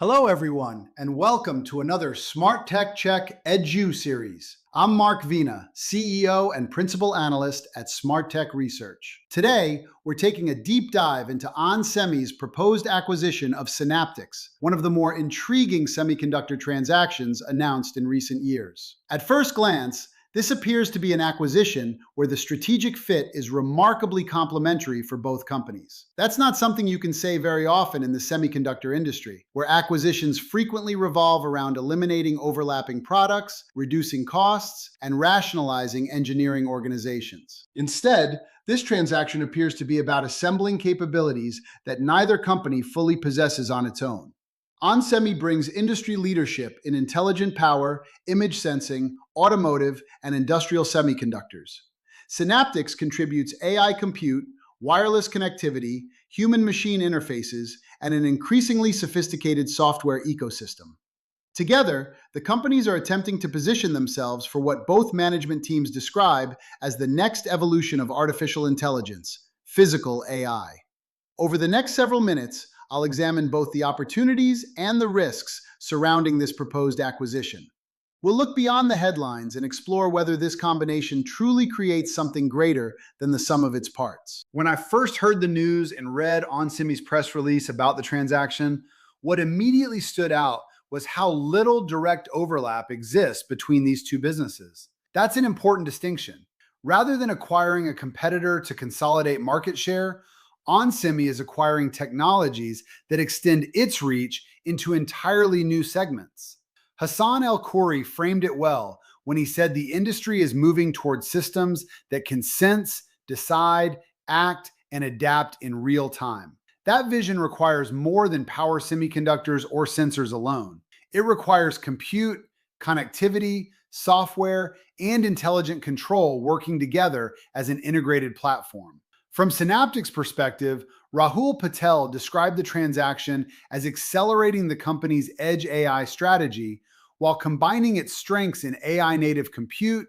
Hello, everyone, and welcome to another SmartTechCheck EduSeries. I'm Mark Vena, CEO and Principal Analyst at SmartTech Research. Today, we're taking a deep dive into onsemi's proposed acquisition of Synaptics, one of the more intriguing semiconductor transactions announced in recent years. At first glance, this appears to be an acquisition where the strategic fit is remarkably complementary for both companies. That's not something you can say very often in the semiconductor industry, where acquisitions frequently revolve around eliminating overlapping products, reducing costs, and rationalizing engineering organizations. Instead, this transaction appears to be about assembling capabilities that neither company fully possesses on its own. onsemi brings industry leadership in intelligent power, image sensing, automotive, and industrial semiconductors. Synaptics contributes AI compute, wireless connectivity, human-machine interfaces, and an increasingly sophisticated software ecosystem. Together, the companies are attempting to position themselves for what both management teams describe as the next evolution of artificial intelligence, physical AI. Over the next several minutes, I'll examine both the opportunities and the risks surrounding this proposed acquisition. We'll look beyond the headlines and explore whether this combination truly creates something greater than the sum of its parts. When I first heard the news and read onsemi's press release about the transaction, what immediately stood out was how little direct overlap exists between these two businesses. That's an important distinction. Rather than acquiring a competitor to consolidate market share, onsemi is acquiring technologies that extend its reach into entirely new segments. Hassan El-Khoury framed it well when he said the industry is moving towards systems that can sense, decide, act, and adapt in real time. That vision requires more than power semiconductors or sensors alone. It requires compute, connectivity, software, and intelligent control working together as an integrated platform. From Synaptics' perspective, Rahul Patel described the transaction as accelerating the company's Edge AI strategy while combining its strengths in AI-native compute,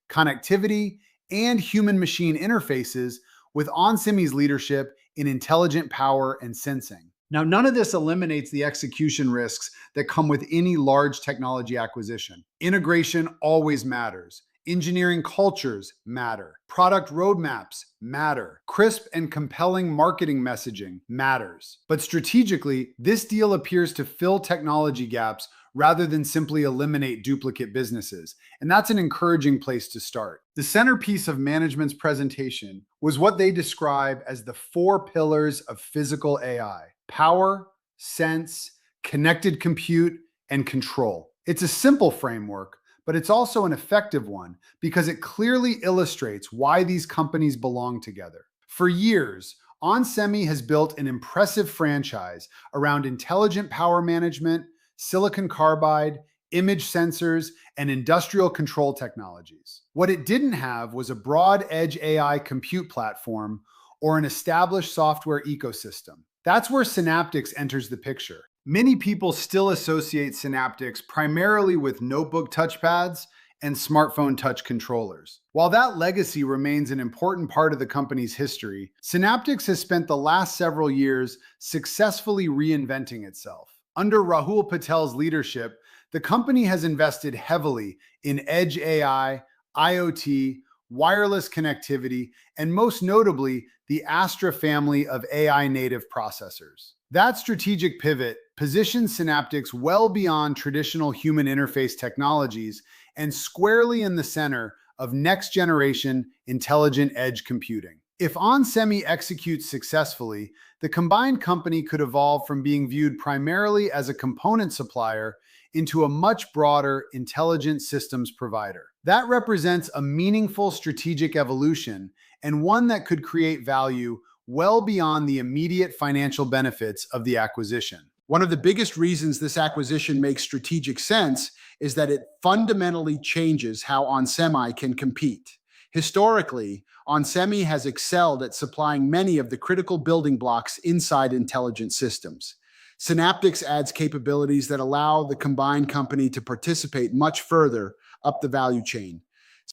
connectivity, and human-machine interfaces with onsemi's leadership in intelligent power and sensing. Now, none of this eliminates the execution risks that come with any large technology acquisition. Integration always matters. Engineering cultures matter. Product roadmaps matter. Crisp and compelling marketing messaging matters. But strategically, this deal appears to fill technology gaps rather than simply eliminate duplicate businesses. And that's an encouraging place to start. The centerpiece of management's presentation was what they describe as the 4 pillars of physical AI: power, sense, connected compute, and control. It's a simple framework, but it's also an effective one because it clearly illustrates why these companies belong together. For years, onsemi has built an impressive franchise around intelligent power management, silicon carbide, image sensors, and industrial control technologies. What it didn't have was a broad edge AI compute platform or an established software ecosystem. That's where Synaptics enters the picture. Many people still associate Synaptics primarily with notebook touchpads and smartphone touch controllers. While that legacy remains an important part of the company's history, Synaptics has spent the last several years successfully reinventing itself. Under Rahul Patel's leadership, the company has invested heavily in edge AI, IoT, wireless connectivity, and most notably, the Astra family of AI-native processors. That strategic pivot positions Synaptics well beyond traditional human interface technologies and squarely in the center of next-generation intelligent edge computing. If onsemi executes successfully, the combined company could evolve from being viewed primarily as a component supplier into a much broader intelligent systems provider. That represents a meaningful strategic evolution and one that could create value well beyond the immediate financial benefits of the acquisition. One of the biggest reasons this acquisition makes strategic sense is that it fundamentally changes how onsemi can compete. Historically, onsemi has excelled at supplying many of the critical building blocks inside intelligent systems. Synaptics adds capabilities that allow the combined company to participate much further up the value chain.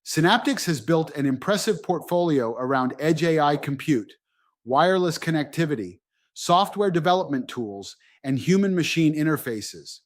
Synaptics has built an impressive portfolio around edge AI compute, wireless connectivity, software development tools, and human-machine interfaces.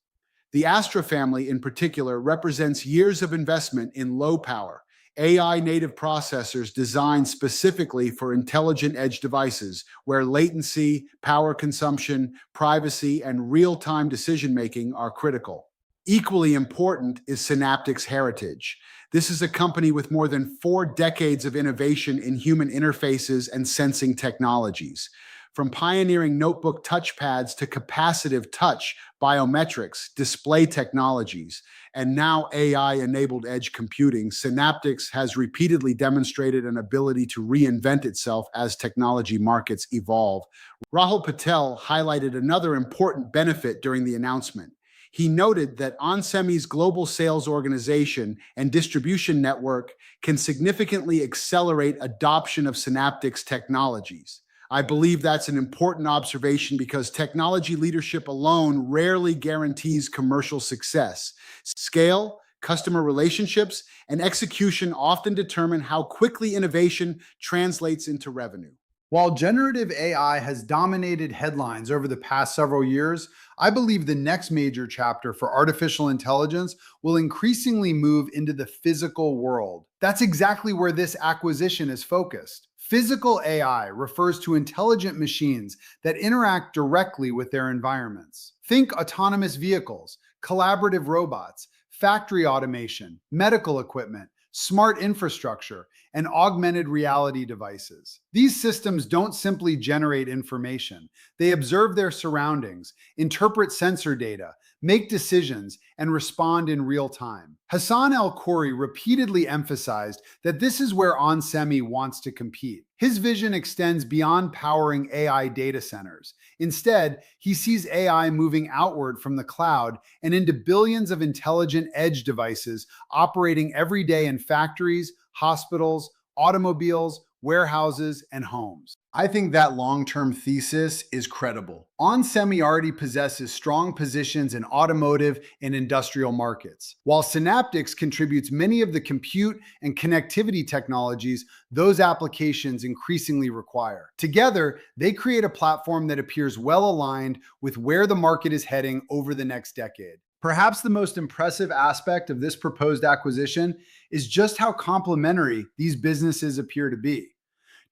The Astra family, in particular, represents years of investment in low-power, AI-native processors designed specifically for intelligent edge devices, where latency, power consumption, privacy, and real-time decision-making are critical. Equally important is Synaptics' heritage. This is a company with more than 4 decades of innovation in human interfaces and sensing technologies. From pioneering notebook touchpads to capacitive touch, biometrics, display technologies, and now AI-enabled edge computing, Synaptics has repeatedly demonstrated an ability to reinvent itself as technology markets evolve. Rahul Patel highlighted another important benefit during the announcement. He noted that onsemi's global sales organization and distribution network can significantly accelerate adoption of Synaptics technologies. I believe that's an important observation because technology leadership alone rarely guarantees commercial success. Scale, customer relationships, and execution often determine how quickly innovation translates into revenue. While generative AI has dominated headlines over the past several years, I believe the next major chapter for artificial intelligence will increasingly move into the physical world. That's exactly where this acquisition is focused. Physical AI refers to intelligent machines that interact directly with their environments. Think autonomous vehicles, collaborative robots, factory automation, medical equipment, smart infrastructure, and augmented reality devices. These systems don't simply generate information. They observe their surroundings, interpret sensor data, make decisions, and respond in real time. Hassan El-Khoury repeatedly emphasized that this is where onsemi wants to compete. His vision extends beyond powering AI data centers. Instead, he sees AI moving outward from the cloud and into billions of intelligent edge devices operating every day in factories, hospitals, automobiles, warehouses, and homes. I think that long-term thesis is credible. onsemi already possesses strong positions in automotive and industrial markets, while Synaptics contributes many of the compute and connectivity technologies those applications increasingly require. Together, they create a platform that appears well aligned with where the market is heading over the next decade. Perhaps the most impressive aspect of this proposed acquisition is just how complementary these businesses appear to be.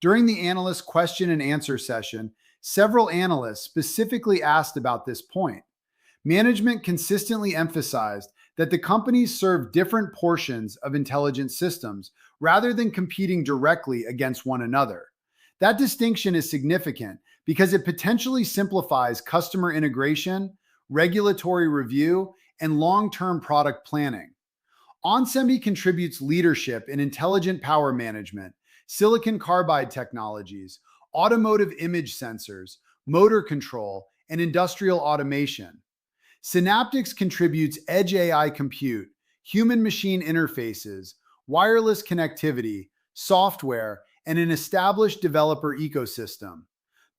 During the analyst question and answer session, several analysts specifically asked about this point. Management consistently emphasized that the companies serve different portions of intelligent systems rather than competing directly against one another. That distinction is significant because it potentially simplifies customer integration, regulatory review, and long-term product planning. onsemi contributes leadership in intelligent power management, silicon carbide technologies, automotive image sensors, motor control, and industrial automation. Synaptics contributes edge AI compute, human-machine interfaces, wireless connectivity, software, and an established developer ecosystem.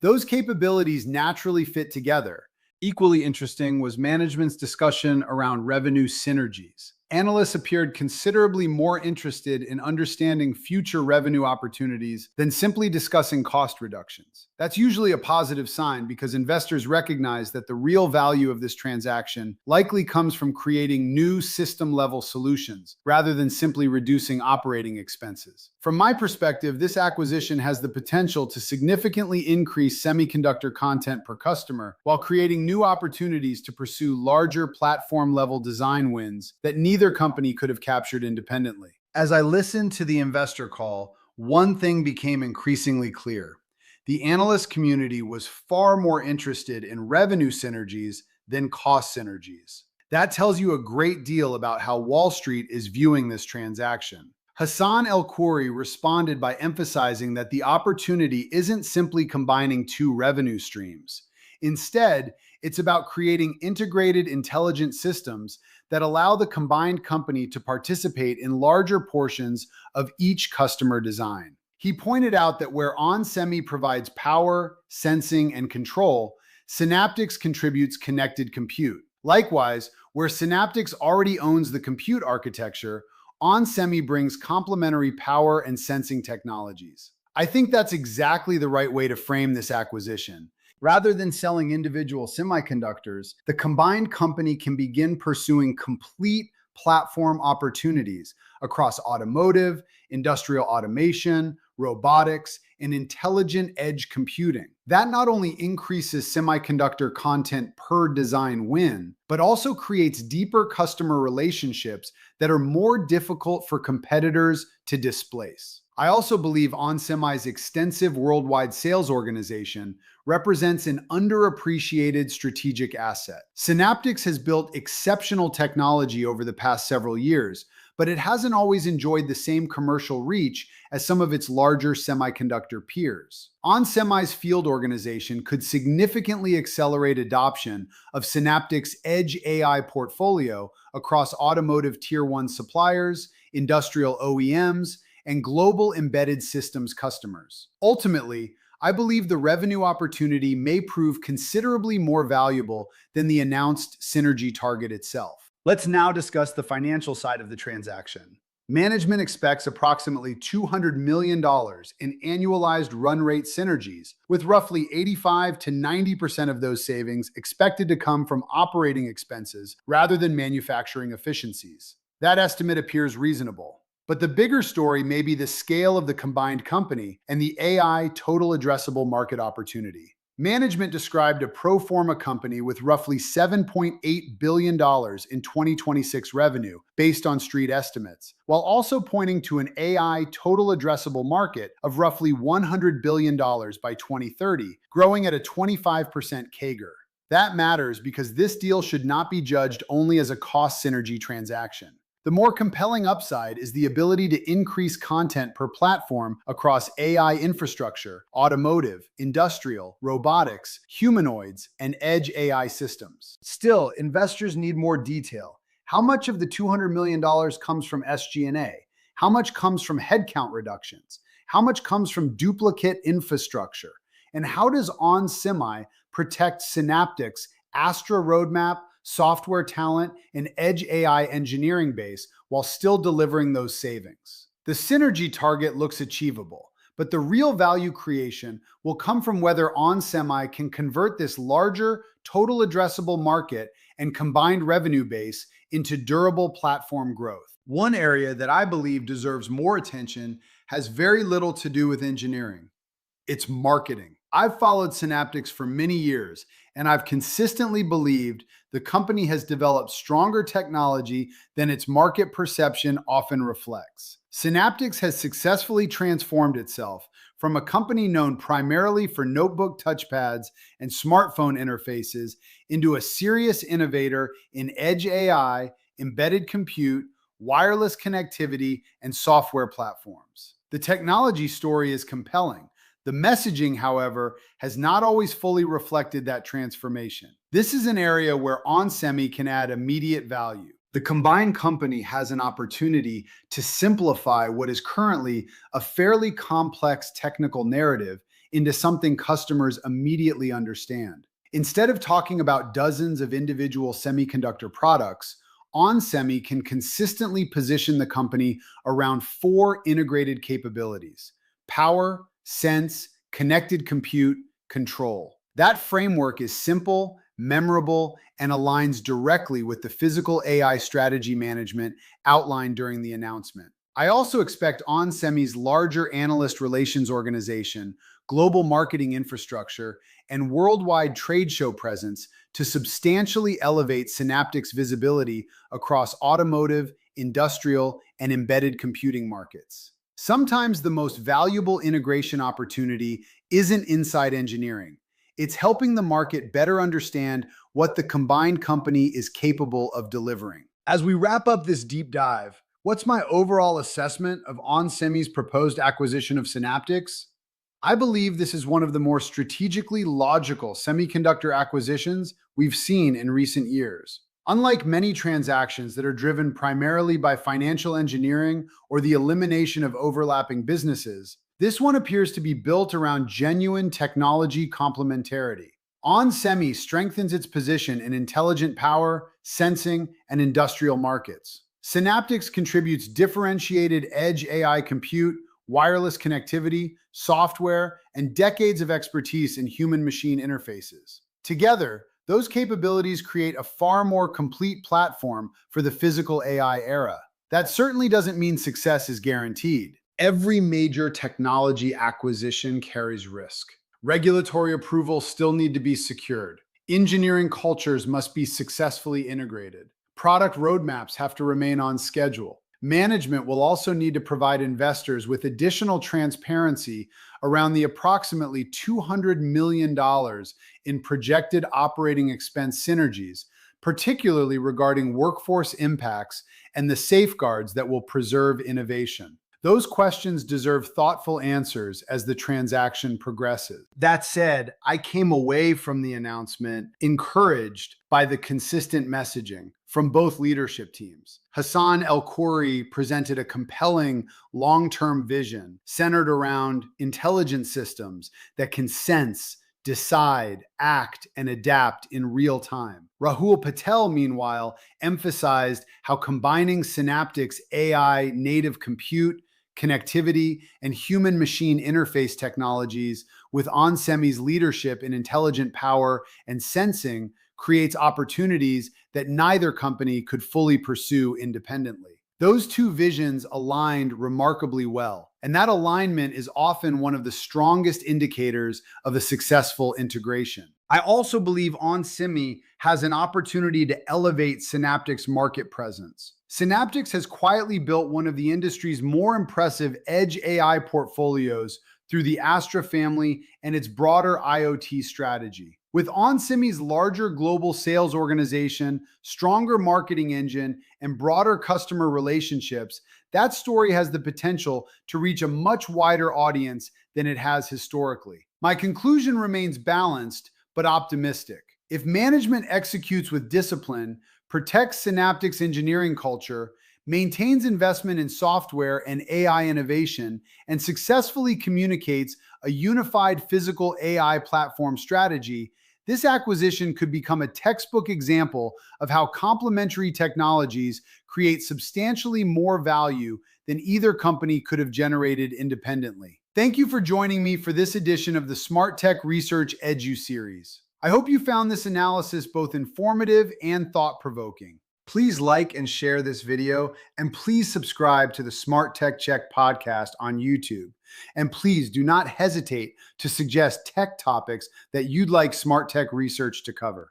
Those capabilities naturally fit together. Equally interesting was management's discussion around revenue synergies. Analysts appeared considerably more interested in understanding future revenue opportunities than simply discussing cost reductions. That's usually a positive sign because investors recognize that the real value of this transaction likely comes from creating new system-level solutions rather than simply reducing operating expenses. From my perspective, this acquisition has the potential to significantly increase semiconductor content per customer while creating new opportunities to pursue larger platform-level design wins that neither company could have captured independently. As I listened to the investor call, one thing became increasingly clear. The analyst community was far more interested in revenue synergies than cost synergies. That tells you a great deal about how Wall Street is viewing this transaction. Hassan El-Khoury responded by emphasizing that the opportunity isn't simply combining two revenue streams. Instead, it's about creating integrated intelligent systems that allow the combined company to participate in larger portions of each customer design. He pointed out that where onsemi provides power, sensing, and control, Synaptics contributes connected compute. Likewise, where Synaptics already owns the compute architecture, onsemi brings complementary power and sensing technologies. I think that's exactly the right way to frame this acquisition. Rather than selling individual semiconductors, the combined company can begin pursuing complete platform opportunities across automotive, industrial automation, robotics, and intelligent edge computing. That not only increases semiconductor content per design win, but also creates deeper customer relationships that are more difficult for competitors to displace. I also believe onsemi's extensive worldwide sales organization represents an underappreciated strategic asset. Synaptics has built exceptional technology over the past several years, but it hasn't always enjoyed the same commercial reach as some of its larger semiconductor peers. onsemi's field organization could significantly accelerate adoption of Synaptics Edge AI portfolio across automotive Tier 1 suppliers, industrial OEMs, and global embedded systems customers. Ultimately, I believe the revenue opportunity may prove considerably more valuable than the announced synergy target itself. Let's now discuss the financial side of the transaction. Management expects approximately $200 million in annualized run rate synergies, with roughly 85 to 90% of those savings expected to come from operating expenses rather than manufacturing efficiencies. That estimate appears reasonable. But the bigger story may be the scale of the combined company and the AI total addressable market opportunity. Management described a pro forma company with roughly $7.8 billion in 2026 revenue based on street estimates, while also pointing to an AI total addressable market of roughly $100 billion by 2030, growing at a 25% CAGR. That matters because this deal should not be judged only as a cost synergy transaction. The more compelling upside is the ability to increase content per platform across AI infrastructure, automotive, industrial, robotics, humanoids, and edge AI systems. Still, investors need more detail. How much of the $200 million comes from SG&A? How much comes from headcount reductions? How much comes from duplicate infrastructure? And how does onsemi protect Synaptics' Astra roadmap, software talent, and edge AI engineering base while still delivering those savings? The synergy target looks achievable, but the real value creation will come from whether onsemi can convert this larger total addressable market and combined revenue base into durable platform growth. One area that I believe deserves more attention has very little to do with engineering. It's marketing. I've followed Synaptics for many years, and I've consistently believed the company has developed stronger technology than its market perception often reflects. Synaptics has successfully transformed itself from a company known primarily for notebook touchpads and smartphone interfaces into a serious innovator in edge AI, embedded compute, wireless connectivity, and software platforms. The technology story is compelling. The messaging, however, has not always fully reflected that transformation. This is an area where onsemi can add immediate value. The combined company has an opportunity to simplify what is currently a fairly complex technical narrative into something customers immediately understand. Instead of talking about dozens of individual semiconductor products, onsemi can consistently position the company around four integrated capabilities: power, sense, connected compute, control. That framework is simple, memorable, and aligns directly with the physical AI strategy management outlined during the announcement. I also expect onsemi's larger analyst relations organization, global marketing infrastructure, and worldwide trade show presence to substantially elevate Synaptics' visibility across automotive, industrial, and embedded computing markets. Sometimes the most valuable integration opportunity isn't inside engineering. It's helping the market better understand what the combined company is capable of delivering. As we wrap up this deep dive, what's my overall assessment of onsemi's proposed acquisition of Synaptics? I believe this is one of the more strategically logical semiconductor acquisitions we've seen in recent years. Unlike many transactions that are driven primarily by financial engineering or the elimination of overlapping businesses, this one appears to be built around genuine technology complementarity. onsemi strengthens its position in intelligent power, sensing, and industrial markets. Synaptics contributes differentiated edge AI compute, wireless connectivity, software, and decades of expertise in human-machine interfaces. Together, those capabilities create a far more complete platform for the physical AI era. That certainly doesn't mean success is guaranteed. Every major technology acquisition carries risk. Regulatory approvals still need to be secured. Engineering cultures must be successfully integrated. Product roadmaps have to remain on schedule. Management will also need to provide investors with additional transparency around the approximately $200 million in projected operating expense synergies, particularly regarding workforce impacts and the safeguards that will preserve innovation. Those questions deserve thoughtful answers as the transaction progresses. That said, I came away from the announcement encouraged by the consistent messaging from both leadership teams. Hassan El-Khoury presented a compelling long-term vision centered around intelligent systems that can sense, decide, act, and adapt in real time. Rahul Patel, meanwhile, emphasized how combining Synaptics AI native compute, connectivity, and human-machine interface technologies with onsemi's leadership in intelligent power and sensing creates opportunities that neither company could fully pursue independently. Those two visions aligned remarkably well, and that alignment is often one of the strongest indicators of a successful integration. I also believe onsemi has an opportunity to elevate Synaptics' market presence. Synaptics has quietly built one of the industry's more impressive edge AI portfolios through the Astra family and its broader IoT strategy. With onsemi's larger global sales organization, stronger marketing engine, and broader customer relationships, that story has the potential to reach a much wider audience than it has historically. My conclusion remains balanced but optimistic. If management executes with discipline, protects Synaptics' engineering culture, maintains investment in software and AI innovation, and successfully communicates a unified physical AI platform strategy, this acquisition could become a textbook example of how complementary technologies create substantially more value than either company could have generated independently. Thank you for joining me for this edition of the SmartTech Research EduSeries. I hope you found this analysis both informative and thought-provoking. Please like and share this video, and please subscribe to the SmartTechCheck podcast on YouTube. And please do not hesitate to suggest tech topics that you'd like SmartTech Research to cover.